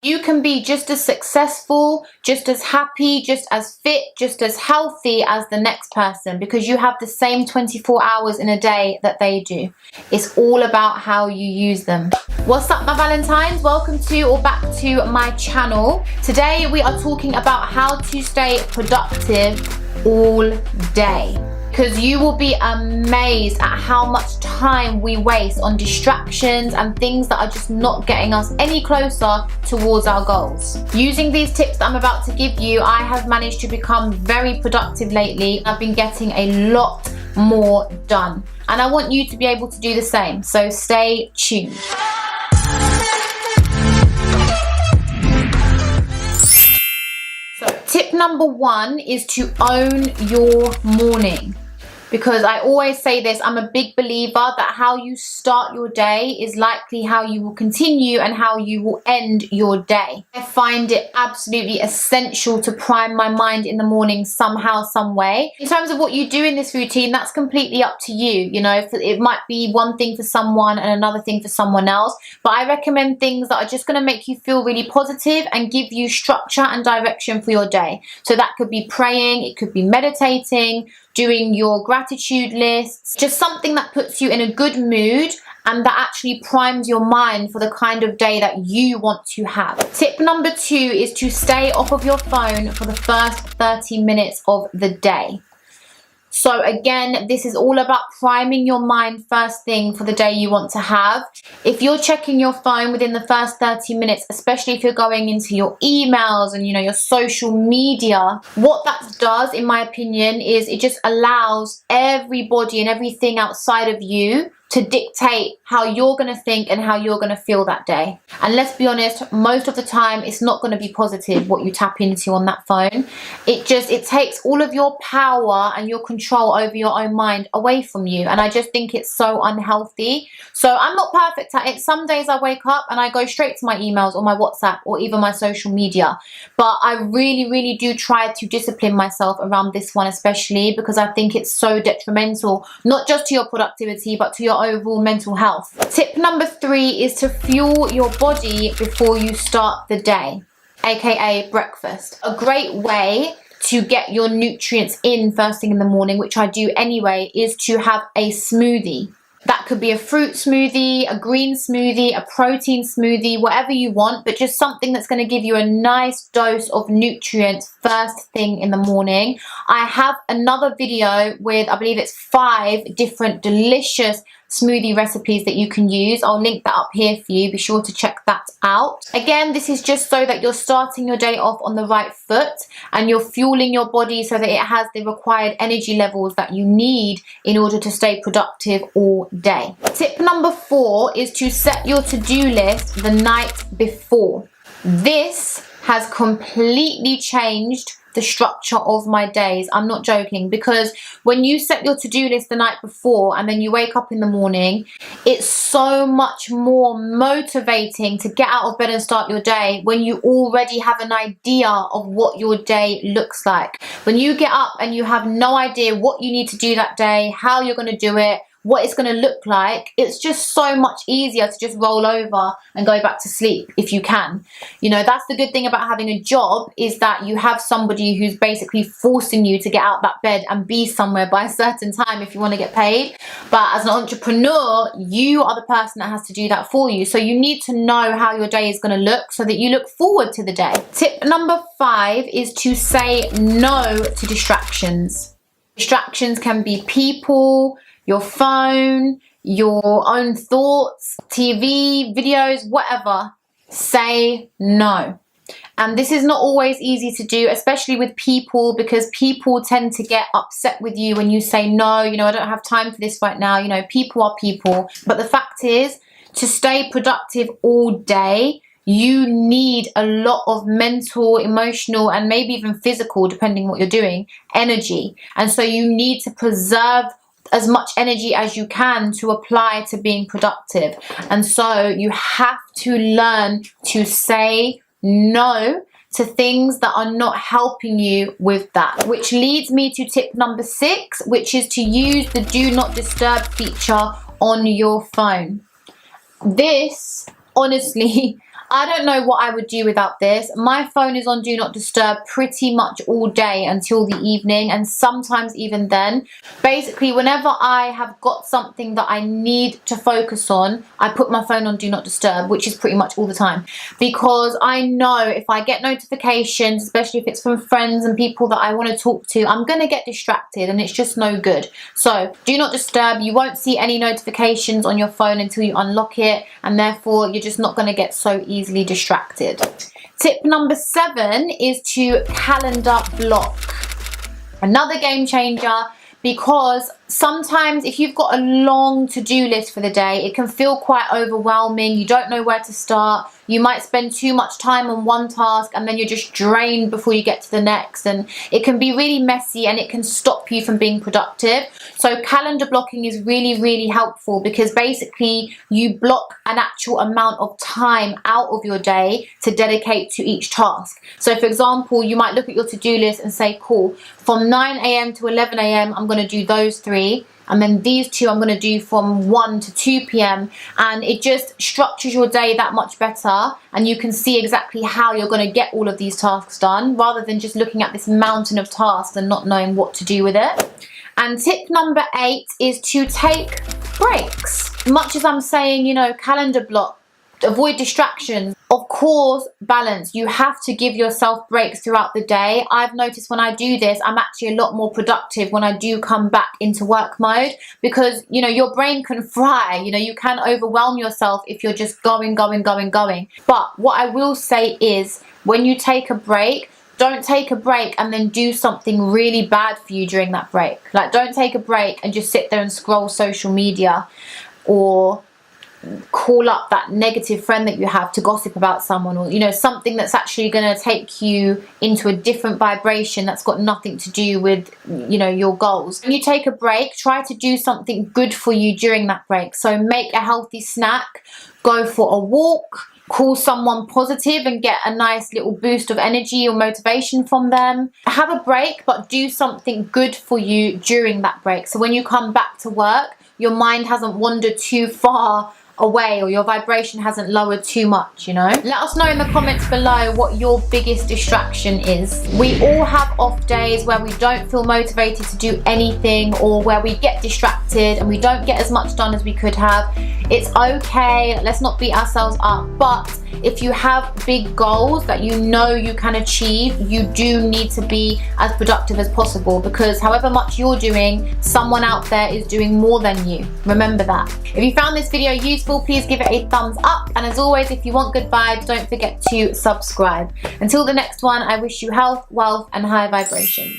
You can be just as successful, just as happy, just as fit, just as healthy as the next person because you have the same 24 hours in a day that they do. It's all about how you use them. What's up, my Valentines? Welcome to or back to my channel. Today we are talking about how to stay productive all day. Because you will be amazed at how much time we waste on distractions and things that are just not getting us any closer towards our goals. Using these tips that I'm about to give you, I have managed to become very productive lately. I've been getting a lot more done. And I want you to be able to do the same. So stay tuned. Tip number 1 is to own your morning. Because I always say this, I'm a big believer that how you start your day is likely how you will continue and how you will end your day. I find it absolutely essential to prime my mind in the morning somehow, some way. In terms of what you do in this routine, that's completely up to you. You know, it might be one thing for someone and another thing for someone else. But I recommend things that are just going to make you feel really positive and give you structure and direction for your day. So that could be praying, it could be meditating, doing your gratitude lists, just something that puts you in a good mood and that actually primes your mind for the kind of day that you want to have. Tip number 2 is to stay off of your phone for the first 30 minutes of the day. So again, this is all about priming your mind first thing for the day you want to have. If you're checking your phone within the first 30 minutes, especially if you're going into your emails and your social media, what that does, in my opinion, is it just allows everybody and everything outside of you to dictate how you're going to think and how you're going to feel that day. And let's be honest, most of the time it's not going to be positive what you tap into on that phone. It takes all of your power and your control over your own mind away from you, and I just think it's so unhealthy. So I'm not perfect at it. Some days I wake up and I go straight to my emails or my WhatsApp or even my social media, but I really do try to discipline myself around this one, especially because I think it's so detrimental, not just to your productivity but to your overall mental health. Tip number 3 is to fuel your body before you start the day, aka breakfast. A great way to get your nutrients in first thing in the morning, which I do anyway, is to have a smoothie. That could be a fruit smoothie, a green smoothie, a protein smoothie, whatever you want, but just something that's going to give you a nice dose of nutrients first thing in the morning. I have another video with, I believe it's 5 different delicious smoothie recipes that you can use. I'll link that up here for you. Be sure to check that out. Again, this is just so that you're starting your day off on the right foot and you're fueling your body so that it has the required energy levels that you need in order to stay productive all day. Tip number 4 is to set your to-do list the night before. This has completely changed the structure of my days. I'm not joking, because when you set your to-do list the night before and then you wake up in the morning, it's so much more motivating to get out of bed and start your day when you already have an idea of what your day looks like. When you get up and you have no idea what you need to do that day, how you're going to do it, what it's going to look like, it's just so much easier to just roll over and go back to sleep if you can. That's the good thing about having a job, is that you have somebody who's basically forcing you to get out that bed and be somewhere by a certain time if you want to get paid. But as an entrepreneur, you are the person that has to do that for you. So you need to know how your day is going to look so that you look forward to the day. Tip number 5 is to say no to distractions. Distractions can be people, your phone, your own thoughts, TV, videos, whatever. Say no. And this is not always easy to do, especially with people, because people tend to get upset with you when you say no, I don't have time for this right now. People are people. But the fact is, to stay productive all day, you need a lot of mental, emotional, and maybe even physical, depending on what you're doing, energy. And so you need to preserve as much energy as you can to apply to being productive. And so you have to learn to say no to things that are not helping you with that. Which leads me to tip number 6, which is to use the do not disturb feature on your phone. This, honestly, I don't know what I would do without this. My phone is on Do Not Disturb pretty much all day until the evening, and sometimes even then. Basically, whenever I have got something that I need to focus on, I put my phone on Do Not Disturb, which is pretty much all the time. Because I know if I get notifications, especially if it's from friends and people that I want to talk to, I'm going to get distracted and it's just no good. So, Do Not Disturb, you won't see any notifications on your phone until you unlock it, and therefore you're just not going to get so easily distracted. Tip number 7 is to calendar block. Another game changer, because sometimes if you've got a long to-do list for the day, it can feel quite overwhelming. You don't know where to start. You might spend too much time on one task and then you're just drained before you get to the next, and it can be really messy and it can stop you from being productive. So calendar blocking is really, really helpful, because basically you block an actual amount of time out of your day to dedicate to each task. So for example, you might look at your to-do list and say, cool, from 9 a.m. to 11 a.m. I'm going to do those 3. And then these 2 I'm going to do from 1 to 2 p.m. And it just structures your day that much better, and you can see exactly how you're going to get all of these tasks done, rather than just looking at this mountain of tasks and not knowing what to do with it. And tip number 8 is to take breaks. Much as I'm saying, you know, calendar block, avoid distractions. Of course, balance. You have to give yourself breaks throughout the day. I've noticed when I do this, I'm actually a lot more productive when I do come back into work mode, because, you know, your brain can fry. You know, you can overwhelm yourself if you're just going. But what I will say is, when you take a break, don't take a break and then do something really bad for you during that break. Like, don't take a break and just sit there and scroll social media, or call up that negative friend that you have to gossip about someone, or, you know, something that's actually going to take you into a different vibration that's got nothing to do with, you know, your goals. When you take a break, try to do something good for you during that break. So make a healthy snack, go for a walk, call someone positive and get a nice little boost of energy or motivation from them. Have a break, but do something good for you during that break. So when you come back to work, your mind hasn't wandered too far away, or your vibration hasn't lowered too much, you know. Let us know in the comments below what your biggest distraction is. We all have off days where we don't feel motivated to do anything, or where we get distracted and we don't get as much done as we could have. It's okay, let's not beat ourselves up, but if you have big goals that you know you can achieve, you do need to be as productive as possible, because however much you're doing, someone out there is doing more than you. Remember that. If you found this video useful, please give it a thumbs up, and as always, if you want good vibes, don't forget to subscribe. Until the next one, I wish you health, wealth, and high vibrations.